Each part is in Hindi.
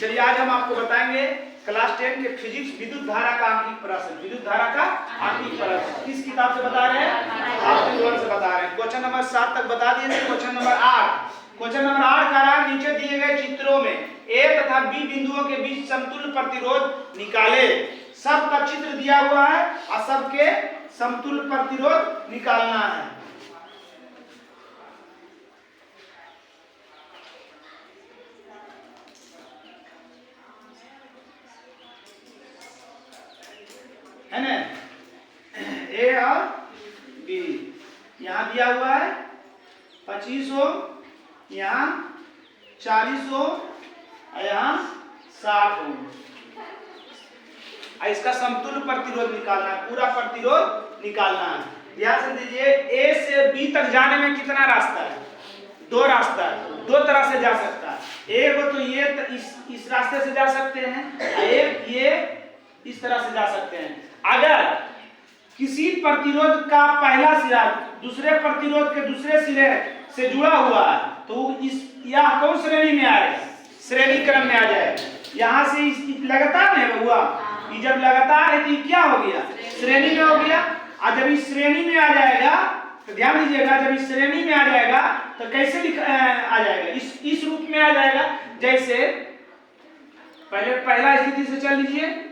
चलिए आज हम आपको बताएंगे क्लास 10 के फिजिक्स विद्युत धारा का आंतरिक प्रश्न। विद्युत धारा का आंतरिक प्रश्न किस किताब से बता रहे हैं? आप से बता रहे हैं। क्वेश्चन नंबर 7 तक बता दिए थे। क्वेश्चन नंबर 8 का नीचे दिए गए चित्रों में ए तथा बी बिंदुओं के बीच समतुल्य प्रतिरोध निकाले। सबका चित्र दिया हुआ है और सबके समतुल्य प्रतिरोध निकालना है। है ना? ए और बी यहाँ दिया हुआ है 25 ओम, यहाँ 40 ओम और यहाँ 60 ओम। इसका समतुल्य प्रतिरोध निकालना है, पूरा प्रतिरोध निकालना है। ध्यान से दीजिए, ए से बी तक जाने में कितना रास्ता है? 2 रास्ता है, 2 तरह से जा सकता है। एक तो ये इस रास्ते से जा सकते हैं, एक ये इस तरह से जा सकते हैं। अगर किसी प्रतिरोध का पहला सिरा दूसरे प्रतिरोध के दूसरे सिरे से जुड़ा हुआ है तो यह कौन श्रेणी में आएगा? श्रेणी क्रम में आ जाएगा। यहाँ से लगातार नहीं हुआ, ये जब लगातार है तो क्या हो गया? श्रेणी में हो गया। और जब इस श्रेणी में आ जाएगा तो ध्यान दीजिएगा, जब इस श्रेणी में आ जाएगा तो कैसे आ जाएगा? इस रूप में आ जाएगा। जैसे पहले पहला स्थिति से चल लीजिए।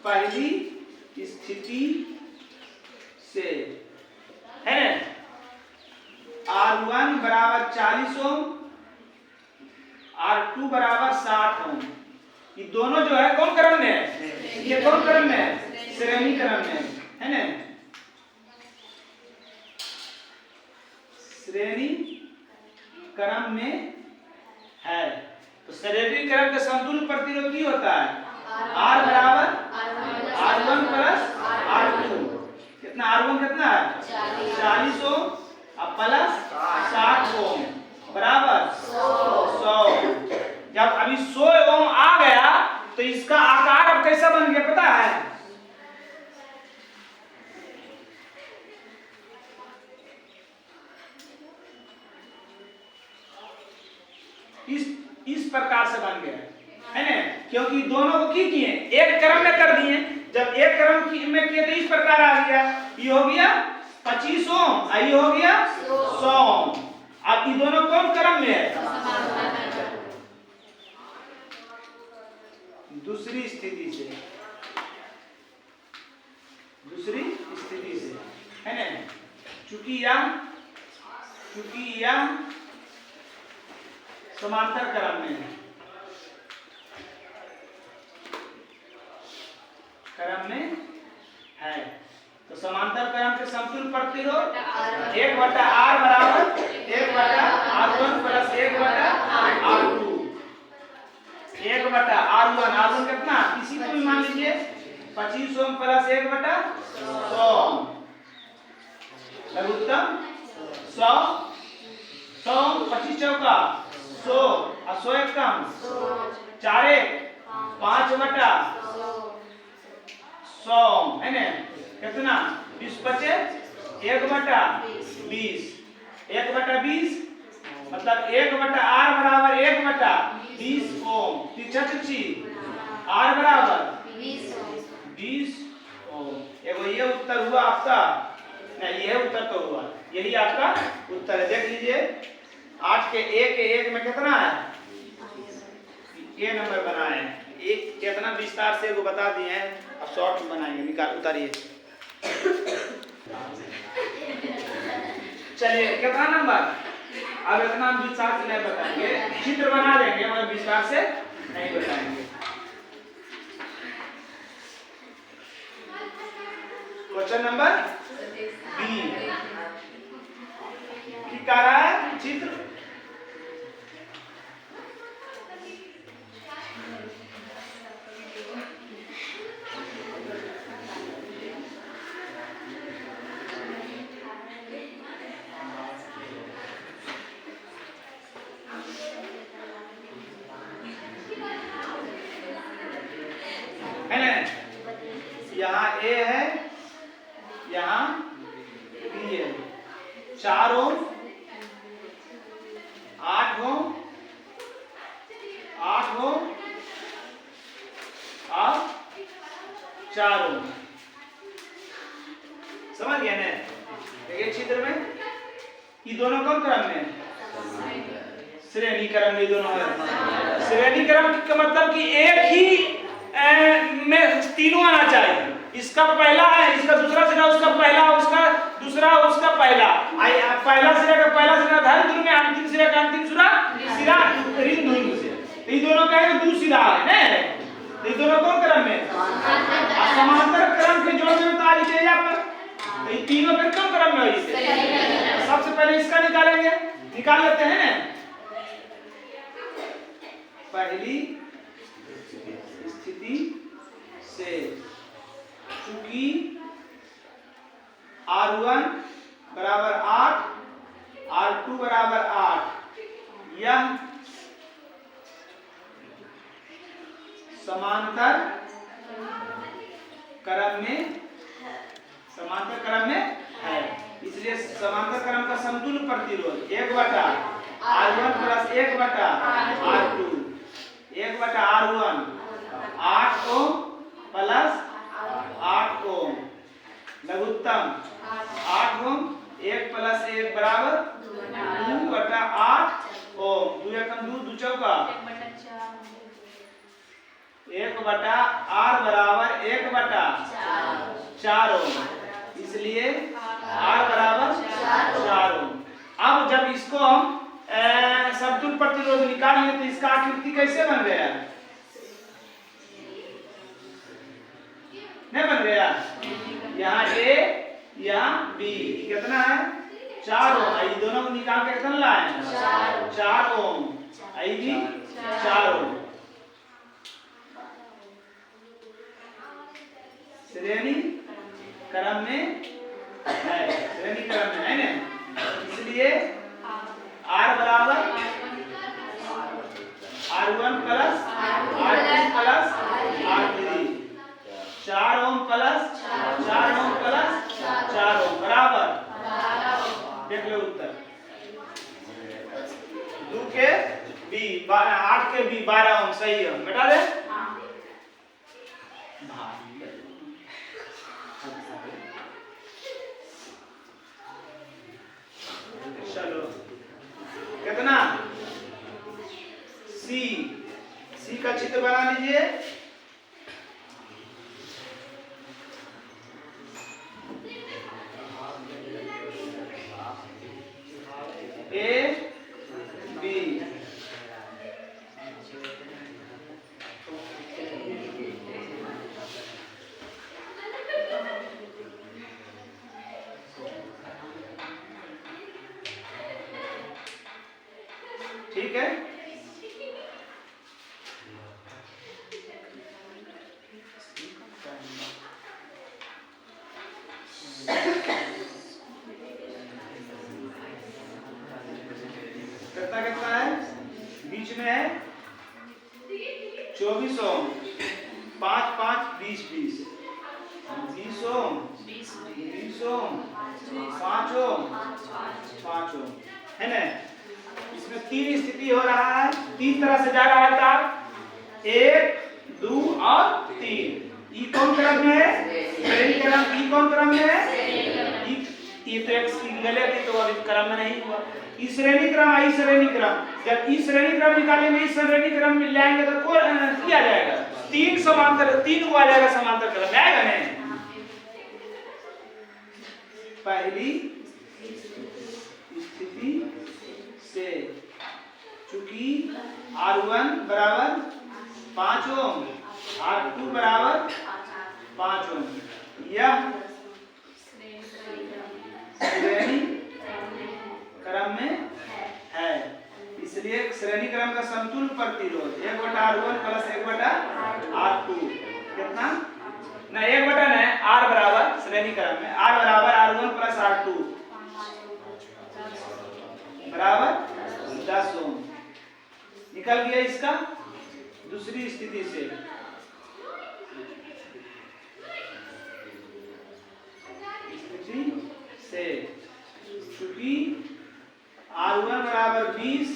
पहली स्थिति से है R1 बराबर 40 ओम, R2 बराबर 60 ओम। ये दोनों जो है कौन क्रम में है? ये कौन क्रम में है? श्रेणी क्रम में है ना? श्रेणी क्रम में है। तो श्रेणी क्रम का समतुल्य प्रतिरोध की होता है? R बराबर R1 प्लस R2। कितना? R1 कितना है? 40 ओम और प्लस 60 ओम बराबर 100। जब अभी 100 ओम आ गया तो इसका आकार अब कैसा बन गया पता है? इस प्रकार से बन गया है ना? क्योंकि दोनों को किए एक क्रम में कर दिए। जब एक क्रम में किए तो इस प्रकार आ गया। ये हो गया 25 ओम और ये हो गया 100 ओम। अब ये दोनों कौन क्रम में है? दूसरी स्थिति से है ना? चूंकि यह समांतर क्रम में है तो समांतर क्रम के समतुल्य प्रतिरोध 1/R बराबर 1/R1 प्लस 1/R2। 1/R1 कितना? किसी को भी मान लीजिए 25 ओम प्लस 1/100 ओम। लघुत्तम 100 25 चौका 100 और 100 एक कम 4 5/100 है ना? कितना? 20 बचे 1/20 1/20 मतलब 1/R बराबर 1/20 ओम। R बराबर 20 ओम। एगो ये उत्तर हुआ आपका। नहीं, ये उत्तर तो हुआ, यही आपका उत्तर है। देख लीजिए 8 के 1 में कितना है? ये नंबर बना है। एक कितना विस्तार से वो बता दिए हैं। अब शॉर्ट बनाएंगे, निकाल उतारिए। चलिए कितना नंबर? अब इतना विस्तार से नहीं बताएंगे, चित्र बना देंगे मगर विस्तार से नहीं बताएंगे। क्वेश्चन नंबर बी की कह रहा है चित्र। यहाँ A है, यहाँ B है। 4 ओम 4 ओम। समझ गए ना? देखिए चित्र में ये दोनों कौन क्रम में? श्रेणी क्रम में दोनों है। श्रेणी क्रम का मतलब कि एक ही में तीनों आना चाहिए। इसका पहला है, इसका दूसरा सिरा, उसका पहला, उसका दूसरा, उसका पहला। पहला सिरा का पहला सिरा धन धुन में, अंतिम सिरा का अंतिम सिरा ऋण धुन से। तो ये दोनों का है दो सिरा है ना? तो ये दोनों कौन क्रम में? समांतर क्रम के जोड़ में ताली दे जा पर। तो ये तीनों फिर कौन क्रम में है? सबसे पहले इसका निकालेंगे, निकाल लेते हैं ना। पहली स्थिति से चूंकि R1 बराबर 8, R2 बराबर 8, यह समांतर क्रम में है, इसलिए समांतर क्रम का समतुल्य प्रतिरोध 1/R1 plus 1/R2, 1/R1 8 ohm plus 8 ओम, लघुत्तम 8 ओम, 1 प्लस 1 बराबर 2/8 ओम, 2 एकम 2, 2 चौका 1/R बराबर 1/4 ओम, इसलिए R बराबर 4 ओम। अब जब इसको हम समतुल्य प्रतिरोध निकाल लें तो इसका आकृति कैसे बन गया? नहीं बन गया? यहाँ A यहाँ B कितना है? 4 ओम। ये दोनों को निकाल के कितना लाए? 4 ओम। आई भी 4 ओम। श्रेणी क्रम में है, श्रेणी क्रम में है ना? इसलिए R बराबर R1 plus R2 plus R3, 4 ohm plus 4 ohm plus 4 ओम बराबर, देख लो उत्तर 2 के B 8 के B 12 ओम सही है। बेटा दे चलो कितना? C का चित्र बना लीजिए। A B ठीक है। कितना कितना है? बीच में है 24 ओम, 5 5 20 20 20 ओम, 20 ओम, 5 ओम, 5 ओम है ना? इसमें 3 स्थिति हो रहा है, 3 तरह से जा रहा है तार 1 2 और 3। ई कौन क्रम में है? श्रेणी क्रम। ई कौन क्रम में है? ई तो एक गले थी तो अभी क्रम में नहीं हुआ। ई श्रेणी क्रम, आई श्रेणी क्रम। जब ई श्रेणी क्रम निकालेंगे, इस श्रेणी क्रम में लाएंगे तो क्या जाएगा? 3 समांतर, 3 को आ जाएगा समांतर क्रम में आएगा नहीं? पहली स्थिति से चूंकि R1 बराबर 5 ओम, R2 बराबर 5 ओम, यह श्रेणी क्रम में है, इसलिए श्रेणी क्रम का समतुल्य प्रतिरोध 1/R1 प्लस 1/R2 कितना? ना 1 नहीं, R बराबर श्रेणी क्रम में R बराबर R1 प्लस R2 बराबर 10 ओम। निकल गया इसका दूसरी स्थिति से। चूंकि R1 बराबर 20,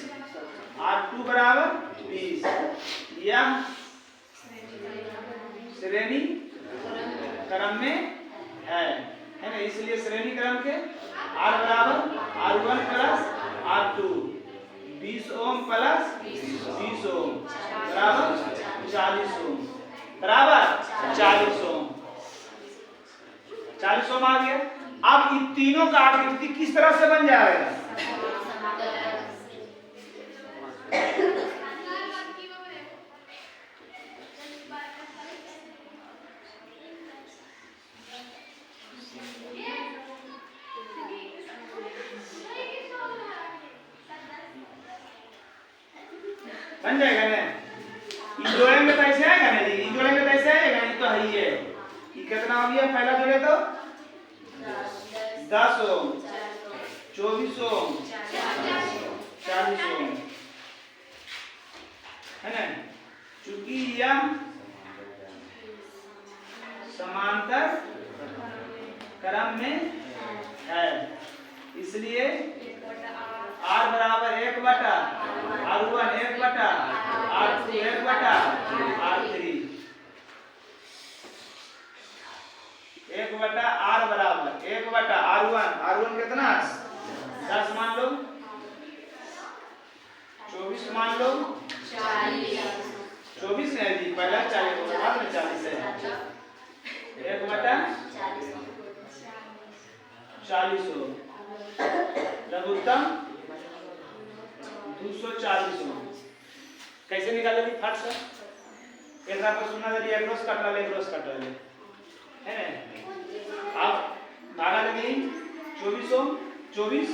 R2 बराबर 20, यह श्रेणी क्रम में है ना, इसलिए श्रेणी क्रम के R बराबर R1 plus R2 20 ohm plus 20 ओम बराबर 40 ओम बराबर 40 ओम 40 ओम आ गया। अब इन तीनों का आकृति किस तरह से बन जाएगा? बन जाएगा ना, इन जोड़ेंगे तो ऐसे आएगा ना जी, इन जोड़ेंगे तो ऐसे आएगा, ये तो है ही है। ये कितना हो गया? पहला जोड़े तो 10 ओम 24 ओम 40 ओम है ना। चूंकि यह समांतर क्रम में है इसलिए R बराबर 1/R1 1/R2 1/R3 1/R बराबर 1/R1 कितना 10 मान लो, 24 मान लो, 24 है जी, पहला 40 होगा बाद में 40 है 1/40 हो लघुत्तम 240 हो। कैसे निकालेगी फट से? एक पर सुना जरी एक रोज कट ले है ना। अब भागा लगी 24 ओम 24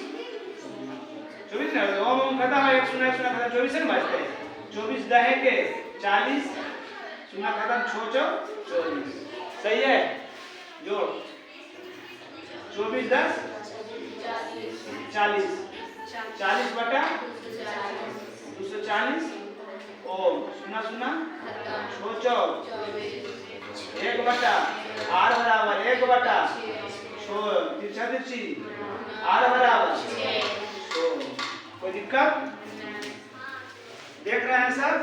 ना ओम खत्म है, एक सुना खत्म 24 है ना बचते 24 दहे के 40 सुना खत्म 24 सही है। जोड़ 24 10 40 240 ओम सुना छोचो 1/R बराबर 1/तिरछी R बराबर 6। कोई दिक्कत देख रहे हैं सब?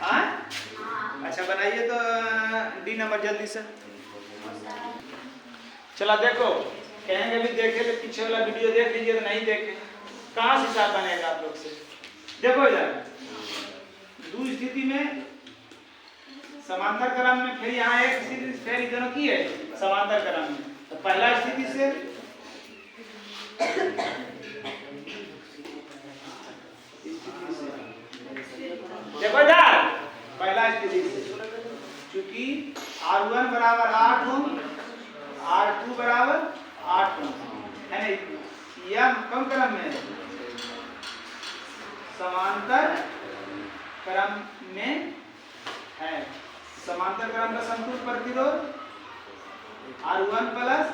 हाँ अच्छा बनाइए तो डी नंबर जल्दी से। चला देखो, कहेंगे भी देखे तो पीछे वाला वीडियो देख लीजिए, तो नहीं देखे कहाँ से हिसाब बनेगा आप लोग से। देखो इधर दो स्थिति में समांतर क्रम में, फिर यहाँ एक स्थिति फिर दोनों की है समांतर क्रम में। तो पहला स्थिति से देखो इधर पहला स्थिति से क्योंकि R1 बराबर 8 ओम R2 बराबर 8 ओम है ना, यह कौन क्रम में समांतर क्रम में है। समांतर क्रम का समतुल्य प्रतिरोध R1 प्लस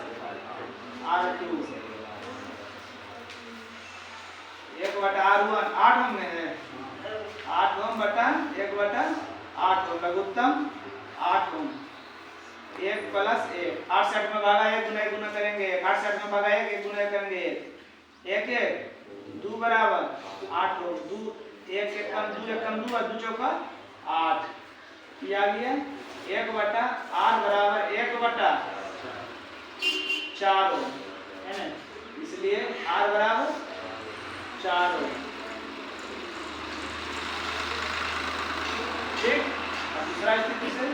R2 1/R1 8 ओम में है 8 ओम बटा 1/8 ओम लघुत्तम 8 ओम 1 प्लस 1 8 से 8 में भागा 1 गुना करेंगे 8 से 8 में भागा 1 गुना करेंगे 1 2 बराबर 8 ओम 2 1 कम 2 और 2 चौका 8 ये आ गया 1/R बराबर 1/4 ओम है ना, इसलिए R बराबर 4 ओम। ठीक, दूसरा स्थिति से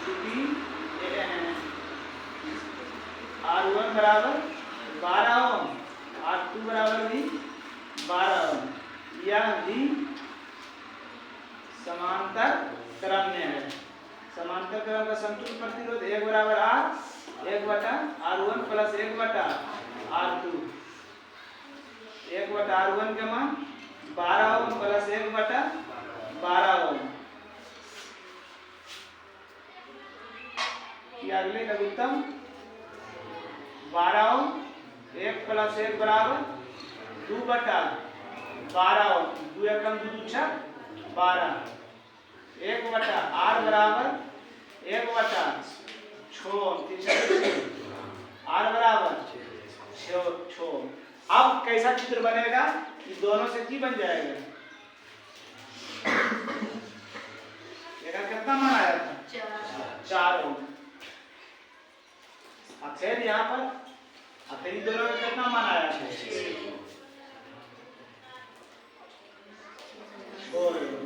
चूंकि R1 बराबर 12 ओम R2 बराबर भी 12 ओम, यह भी समांतर क्रम में है। समांतर क्रम का समतुल्य प्रतिरोध 1 बराबर R 1/R1 plus 1/R2 1/R1 के मान 12 ओम प्लस 1/12 ओम। अगले लघुत्तम 12 ओम 1 प्लस 1 बराबर 2/12 ओम 2 एकम 2 2 6 12 1/R बराबर 1/6 R बराबर 6। अब कैसा चित्र बनेगा? ये दोनों से की बन जाएगा कितना मान आया था? 4 ओम। अब फिर यहाँ पर अब फिर दोनों का कितना मान आया था? 4 ओम।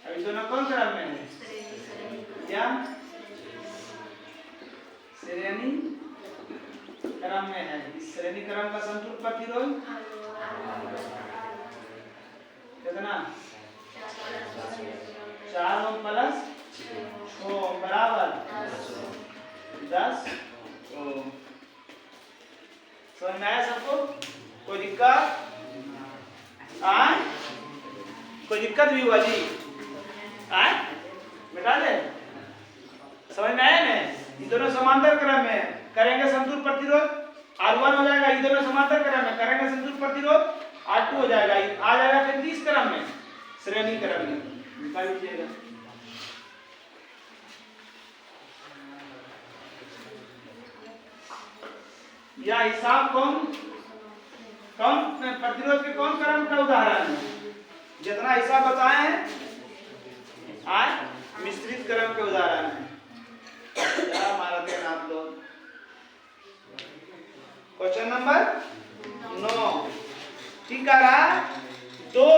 अभी दोनों कौन क्रम में है? या श्रेणी क्रम में है। इस श्रेणी क्रम का संतुलित प्रतिरोध कितना? 4 ओम प्लस 6 ओम बराबर 10 ओम। समझ में आया सबको? कोई दिक्कत? कोई दिक्कत भी हुआ जी? बेटा दे समझ में आया ना? ये दोनों समांतर क्रम में करेंगे संतुलित प्रतिरोध R1 हो जाएगा। ये दोनों समांतर क्रम में करेंगे संतुलित प्रतिरोध R2 हो जाएगा। आ जाएगा फिर 30 क्रम में श्रेणी क्रम में निकाल लीजिएगा। या हिसाब कौन प्रतिरोध के कौन क्रम का उदाहरण है? जितना हिसाब बताए हैं आज मिश्रित क्रम के उदाहरण है। क्या मारा देना आप लोग? क्वेश्चन नंबर 9 ठीक कह रहा है। 2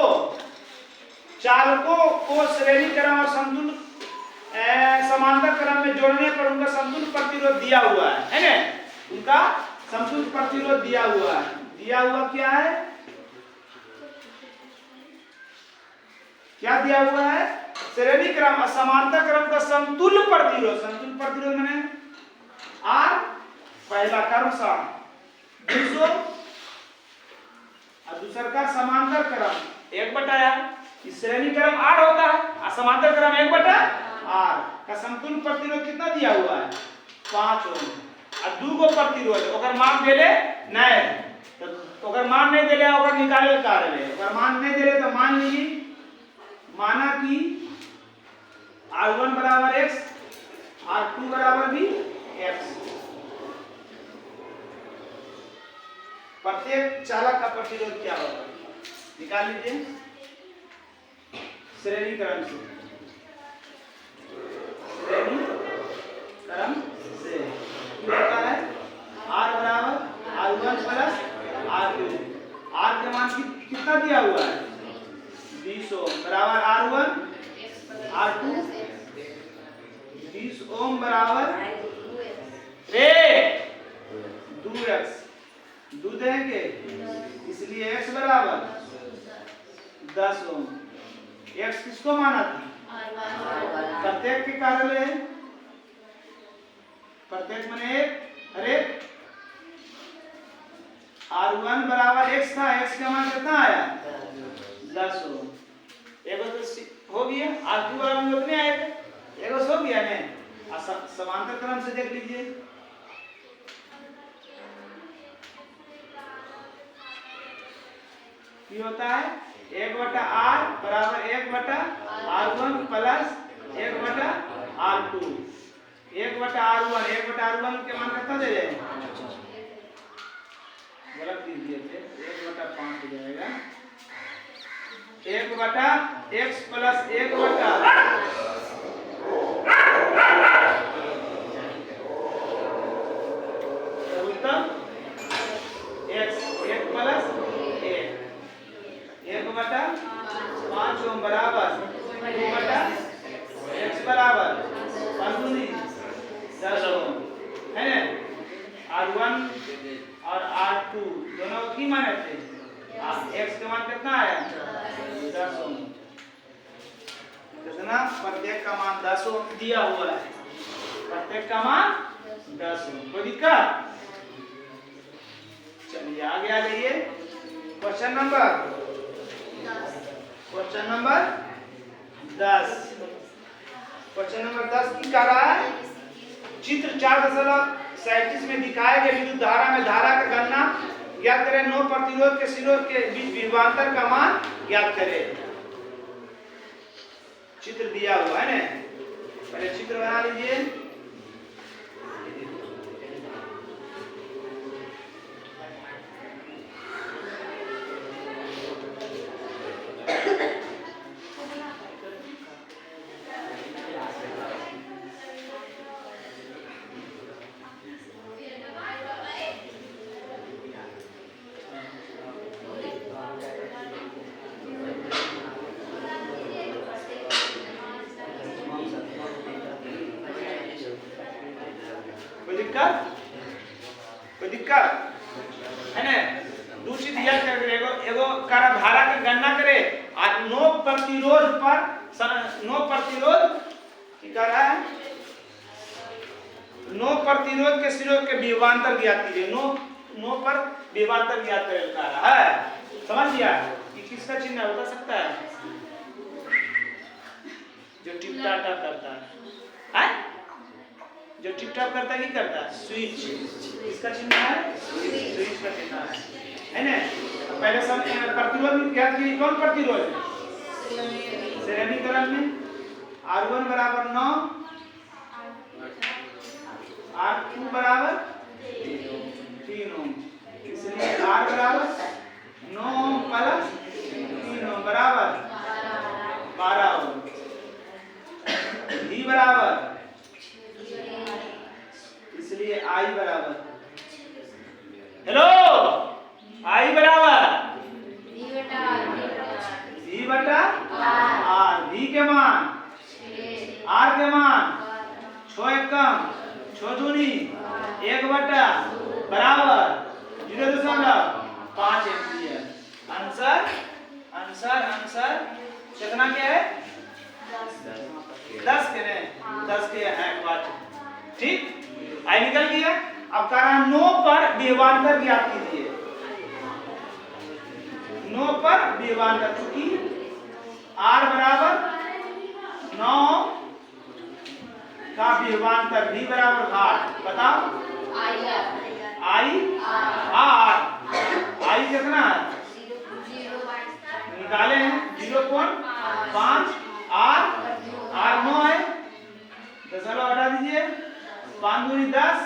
चालकों को श्रेणी क्रम और संतुलित समांतर क्रम में जोड़ने पर उनका संतुलित प्रतिरोध दिया हुआ है ना? उनका संतुलित प्रतिरोध दिया हुआ है। दिया हुआ क्या है? क्या दिया हुआ है? श्रेणी क्रम और समांतर क्रम का समतुल्य प्रतिरोध। समतुल्य प्रतिरोध माने R पहला क्रम सा 200 और दूसरा का समांतर क्रम 1/r। इस श्रेणी क्रम R होता है और समांतर क्रम 1/r का समतुल्य प्रतिरोध कितना दिया हुआ है? 5 ओम। और 2 गो प्रतिरोध ओकर मान देले नहीं तो ओकर मान नहीं देले ओकर निकाले कार्य ले। ओकर मान नहीं देले तो मान लीजिए माना कि R1 बराबर x R2 बराबर भी x। प्रत्येक चालक का प्रतिरोध क्या होगा निकाल लीजिए श्रेणी क्रम से। श्रेणी क्रम से क्या होता है? R बराबर R1 प्लस R2। R के मान कितना दिया हुआ है? 20 ओम बराबर R1 R2 20 ओम बराबर 2x। 2 देंगे इसलिए x बराबर 10 ओम। x किसको माना था? प्रत्येक के कार्य है। प्रत्येक माने अरे R1 बराबर x था। x का मान कितना आया? 10 ओम। एगो तो हो गया। R2 बराबर उतने आएगा। एगो हो गया ने। समांतर क्रम से देख लीजिए। क्या होता है? 1/r बराबर 1/r1 प्लस 1/r2। 1/r1 के मान कितना दे जाए? गलत कीजिए थे 1/5 हो जाएगा। 1/x प्लस 1/x 1 प्लस 1/5 ओम बराबर 2/x बराबर 10 ओम है ना? R1 और R2 दोनों की मान थे। x का मान कितना आया? 10 ओम। कितना? प्रत्येक का मान 10 ओम दिया हुआ है। प्रत्येक का मान 10 ओम। कोई दिक्कत? चलिए आगे आ जाइए। Question number 10। क्वेश्चन नंबर 10 की कह रहा है चित्र 4.37 में दिखाए गए विद्युत धारा में धारा का गणना ज्ञात करें। 9 प्रतिरोध के सिरों के बीच विभवांतर का मान ज्ञात करें। चित्र दिया हुआ है ना? पहले चित्र बना लीजिए। दिक्कत? कोई दिक्कत है ना? दूसरी दिया एगो कारा धारा की गणना करे और नो प्रतिरोध क्या रहा है? नो प्रतिरोध के सिरों के विभवांतर ज्ञात कीजिए। नो पर विभवांतर ज्ञात कर रहा है। समझ लिया कि किसका चिन्ह बता सकता है? जो टिप टाप करता है, जो टिप टाप करता है, क्या करता है? स्विच। इसका चिन्ह है स्विच का चिन्ह है ना? पहले सब प्रतिरोध ज्ञात कीजिए। कौन प्रतिरोध? श्रेणीकरण में R1 बराबर 9, R2 बराबर 3 ओम, इसलिए R बराबर 9 ओम प्लस 3 ओम बराबर 12 ओम। V बराबर, इसलिए I बराबर, हेलो, I बराबर V बटा R। V के मान, R के मान 6 एकम 6 दूनी 1 बटा बराबर 0.5 एम्पीयर। आंसर कितना क्या है? 10 के ने 10 के है वाट। ठीक, आई निकल गया। अब कारण 9 पर विभवांतर ज्ञात कीजिए। 9 पर विभवांतर, क्योंकि R बराबर 9 का विभवांतर V बराबर 8। बताओ I कितना है? निकाले हैं 0.5। R 9 है, 10 हटा दीजिए, 5 दूनी 10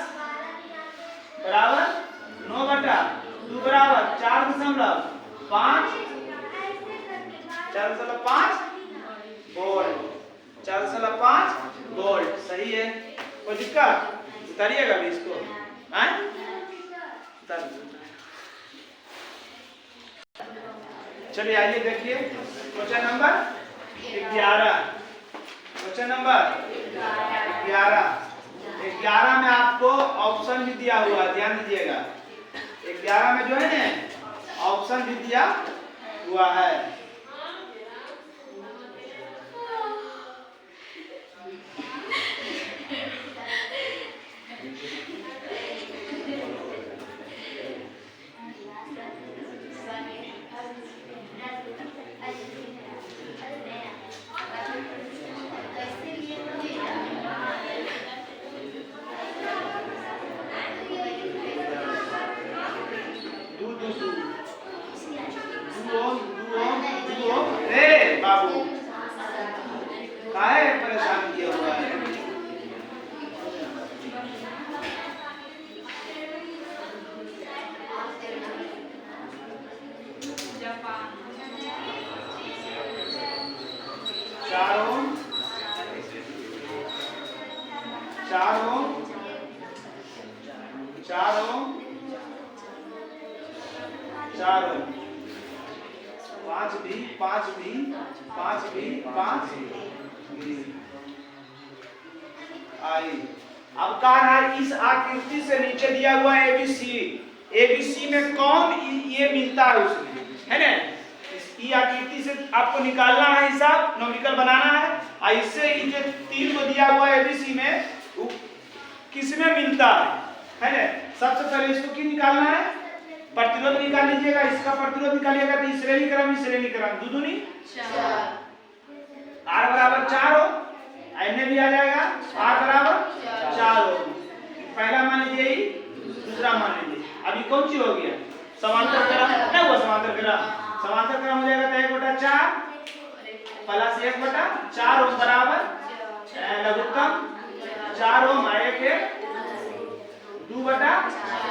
बराबर 9 बटा 2 बराबर 4.5 वोल्ट। 4.5 वोल्ट सही है। कोई दिक्कत? उतारिएगा भी इसको, चलिए आइए देखिए क्वेश्चन नंबर 11। क्वेश्चन नंबर 11 में आपको ऑप्शन भी दिया हुआ है, ध्यान दीजिएगा। 11 में जो है ना ऑप्शन भी दिया हुआ है। बाबू काहे परेशान किया हुआ है? चार ओम 5 भी 5 आई। अब कहा है इस आकृति से नीचे दिया हुआ एबीसी में कौन ये मिलता है उसमें, है ना? इस आकृति से आपको निकालना है हिसाब, न्यूमेरिकल बनाना है। और इससे ये जो 3 को दिया हुआ है एबीसी में किसमें मिलता है ना? सबसे पहले इसको की निकालना है? प्रतिरोध निकाल लीजिएगा। इसका प्रतिरोध निकालिएगा तो इस श्रेणीक्रम दुदुनी 4। R बराबर 4 हो, अन्य भी आ जाएगा। R बराबर 4 हो। पहला मान लीजिए, दूसरा मान लीजिए। अभी कौन सी हो गया? समांतर क्रम नहीं हुआ। समांतर क्रम हो जाएगा तो 1 बटा 4 प्लस 1 बटा 4 ओम बराबर लघुत्तम 4 ओम 1 2 बटा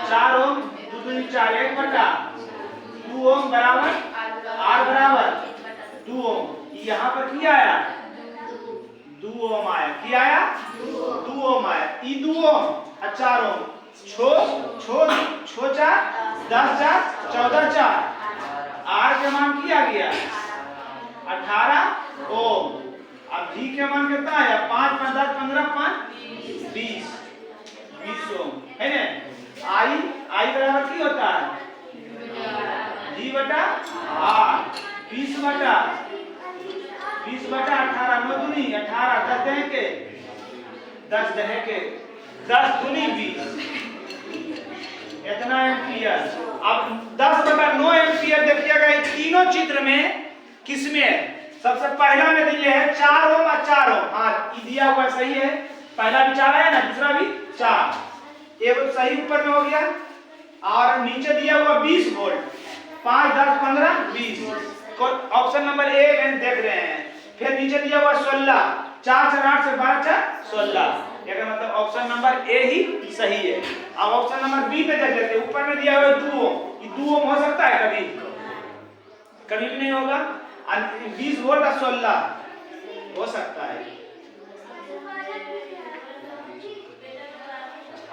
4 ओम 2 4 1 बटा 2 ओम बराबर R बराबर 2 ओम। यहाँ पर क्या आया? 2 ओम आया। क्या आया? 2 ओम आया। 2 ओम और 4 ओम छो 4 10 4 14 4। R के मान क्या गया? 18 ओम। अब V के मान कितना आया? 5 5 10 15 5 20 ओम। के 10 दहे के 10 दूनी 20, इतना एम्पियर। अब 10/9 एम्पियर देखिएगा इस तीनों चित्र में किसमें है? सबसे पहला में दिए है 4 ओम और 4 ओम। हाँ ये दिया हुआ सही है, पहला भी 4 है ना, दूसरा भी 4, एक सही ऊपर में हो गया। और नीचे दिया हुआ 20 वोल्ट, 5 10 15 20, ऑप्शन नंबर ए में देख रहे हैं। फिर नीचे दिया हुआ 16, 4 4 8 से 12 4 16, इसका मतलब ऑप्शन नंबर ए ही सही है। अब ऑप्शन नंबर बी पे देख लेते हैं। ऊपर में दिया हुआ 2 ओम, ये 2 ओम हो सकता है कभी? कभी भी नहीं होगा। 20 वोल्ट और 16 हो सकता है।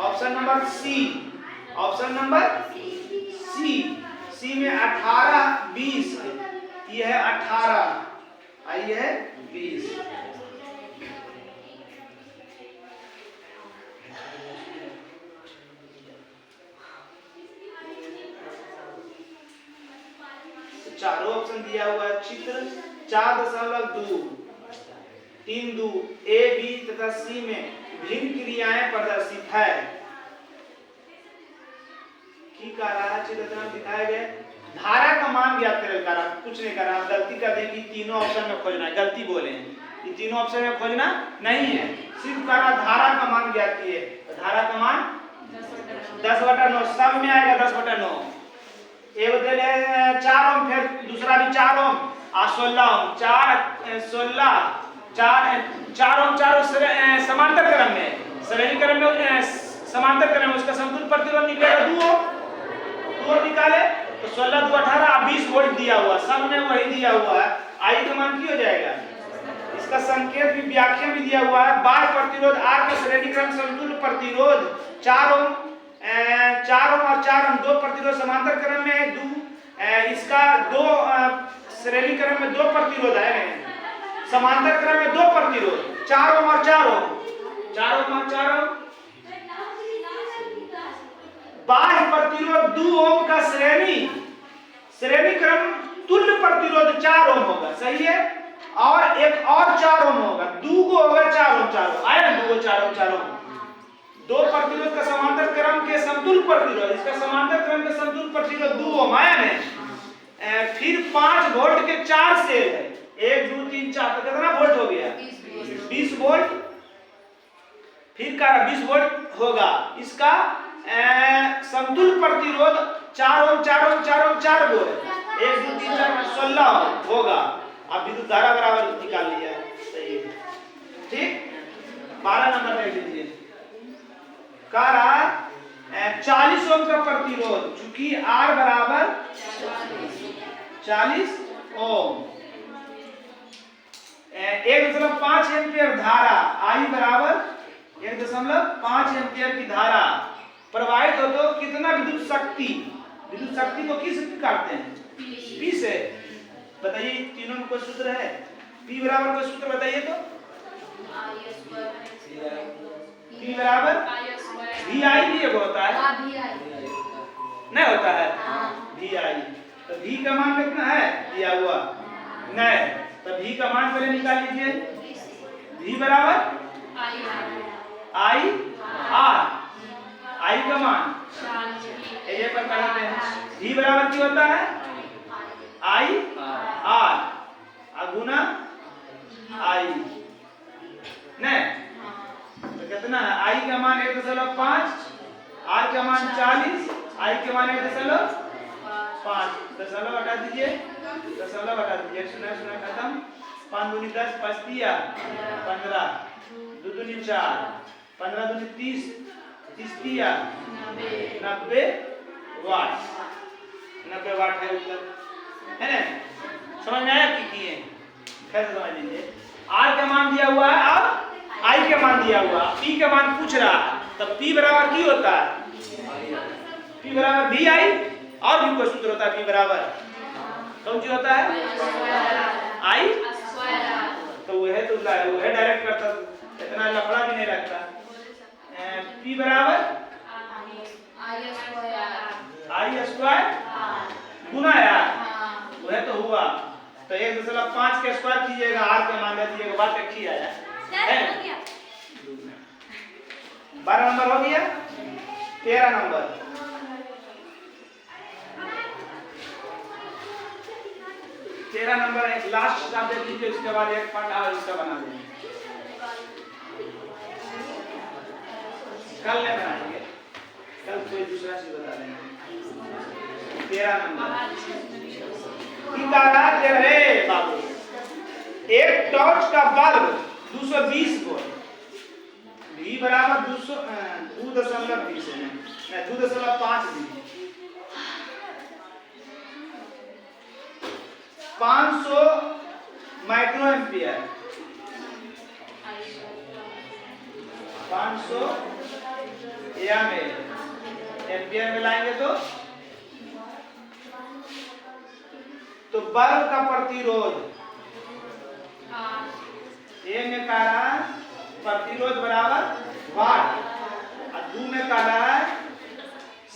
Option number C, option number C में 18 20, ये है 18, आई है 20। चारों ऑप्शन दिया हुआ है। चित्र 4.2 3 2 ए बी तथा सी में भिन्न क्रियाएं प्रदर्शित है। की कह रहा है? चित्र में दिखाए गए धारा का मान ज्ञात करें। कह रहा कुछ नहीं कर रहा, गलती कर दें कि तीनों ऑप्शन में खोजना है, गलती बोले हैं, ये तीनों ऑप्शन में खोजना नहीं है, सिर्फ कह रहा धारा का मान ज्ञात किए। तो धारा का मान 10/9, सब में आएगा 10/9। एक दे ले 4 ओम, फिर दूसरा भी 4 ओम और 16 ओम, 4 16 4 ओम, चारों समांतर क्रम में, श्रेणी क्रम में, समांतर क्रम में, उसका समतुल्य प्रतिरोध निकलेगा 2 ओम निकाले तो 16 2 18 और 20 वोल्ट दिया हुआ, सब में वही दिया हुआ है। आई का मान क्या हो जाएगा? इसका संकेत भी, व्याख्या भी दिया हुआ है। बाह्य प्रतिरोध R का श्रेणी क्रम समतुल्य प्रतिरोध 4 ओम, 4 ओम और 4 ओम, 2 प्रतिरोध समांतर क्रम में है, 2 इसका 2 श्रेणी क्रम में 2 प्रतिरोध है, समांतर क्रम में 2 प्रतिरोध, 4 ओम और 4 ओम, 4 ओम और 4 ओम। बाह्य प्रतिरोध 2 ओम का श्रेणी क्रम तुल्य प्रतिरोध 4 ओम होगा, सही है। और एक और 4 ओम होगा, 2 को होगा 4 ओम, 4 ओम आया ना, 2 को 4 ओम 4 ओम। 2 प्रतिरोध का समांतर क्रम के समतुल्य प्रतिरोध, इसका समांतर क्रम के समतुल्य प्रतिरोध 2 ओम आया ना। फिर 5 वोल्ट के 4 सेल है, 1 2 3 4, तो कितना वोल्ट हो गया? 20 वोल्ट। फिर का 20 वोल्ट होगा। इसका समतुल्य प्रतिरोध 4 ओम 4 ओम 4 ओम 4 वोल्ट, 1 2 3 4 16 होगा। अब विद्युत धारा बराबर निकाल लिया है, सही है, ठीक। 12 नंबर देख लीजिए। कह रहा 40 ओम का प्रतिरोध, चूंकि R बराबर 40 ओम, 1.5 एम्पियर धारा, I बराबर 1.5 एम्पियर की धारा प्रवाहित हो तो कितना विद्युत शक्ति को किस से काटते हैं? P से। बताइए तीनों में कोई सूत्र है? P बराबर कोई सूत्र बताइए तो। P बराबर VI भी एक होता है, नहीं होता है VI। तो V का मान कितना है दिया हुआ? नहीं, तो V का मान पहले निकाल लीजिए। V बराबर I का मान ये पर कराते हैं। V बराबर क्या होता है? I R गुना I, नहीं तो कितना है? I का मान 1.5, R का मान 40, I के मान 1.5, दशमलव हटा दीजिए, दशमलव हटा दीजिए, 0 खत्म। 5 दूनी 10, 5 दिया 15, 2 दूनी 4, 15 दूनी 30, 30 दिया 90 वाट, 90 वाट है उत्तर, है ना? समझ में आया किए? खैर समझ लीजिए। R का मान दिया हुआ है, अब I का मान दिया हुआ, P का मान पूछ रहा है, तब P बराबर की होता है? P बराबर VI, और भी कोई सूत्र होता है P बराबर कौन सी होता है? I तो वह है, तो वह डायरेक्ट करता, इतना लफड़ा भी नहीं रखता। P बराबर I स्क्वायर गुना यार, वह तो हुआ, तो 1.5 के स्क्वायर कीजिएगा, R का मान दे दीजिएगा, बात एक ही आया, है 12 नंबर हो गया। 13 नंबर, 13 नंबर एक लास्ट आप देख लीजिए, उसके बाद एक पार्ट और इसका बना देंगे, कल नहीं बनाएंगे, कल कोई दूसरा चीज बता देंगे। 13 नंबर रे बाबू, एक टॉर्च का बल्ब 220 वोल्ट, V बराबर 2.20 है, 2.5 दी, 500 माइक्रो एम्पियर, 500 एम्पियर में लाएंगे तो बल्ब का प्रतिरोध ए में कह रहा है प्रतिरोध बराबर वाट, और दू में कह रहा है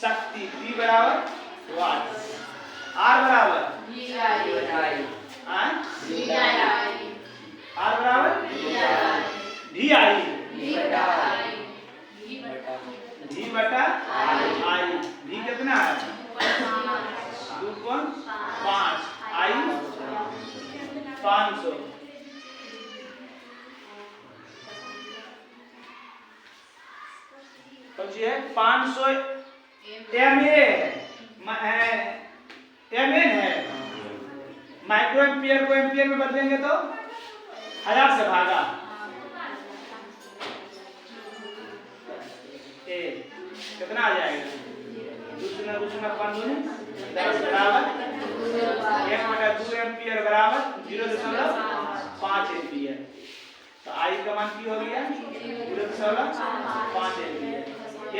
शक्ति P बराबर वाट, R बराबर R बराबर V बटा I, V कितना है 2.5, I 500, समझिए 500 mA है, माइक्रो एम्पियर को एम्पियर में बदलेंगे तो 1000 से भागा, कितना आ जाएगा, दूसरा 5 बराबर 1/2 एम्पियर बराबर 0.5 एम्पियर, तो आई का मान की हो गया 0.5 एम्पियर,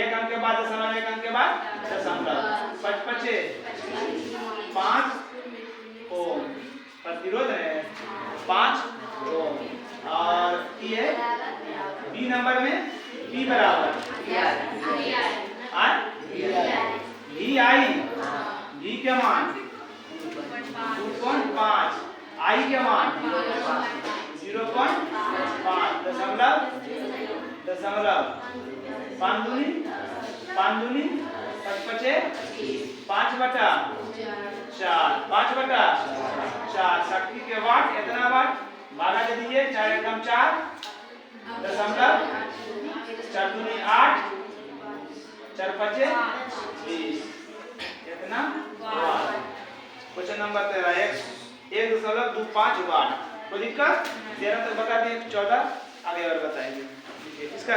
एक अंक के बाद दशमलव, एक अंक के बाद दशमलव, 5 ओम प्रतिरोध है 5 ओम, और ये बी नंबर में बी बराबर वी आई, वी के मान 2.5, आई के मान 0.5, दशमलव 5 दूनी 5 बटा 4, शक्ति के वाट इतना वाट, भागा दे दीजिए 4 एकम 4, दशमलव 4 दूनी 8, 4 5 20, इतना वाट। क्वेश्चन नंबर 13 1.25 वाट, कोई दिक्कत 13 तक बता दिए, 14 आगे और बताएंगे, इसका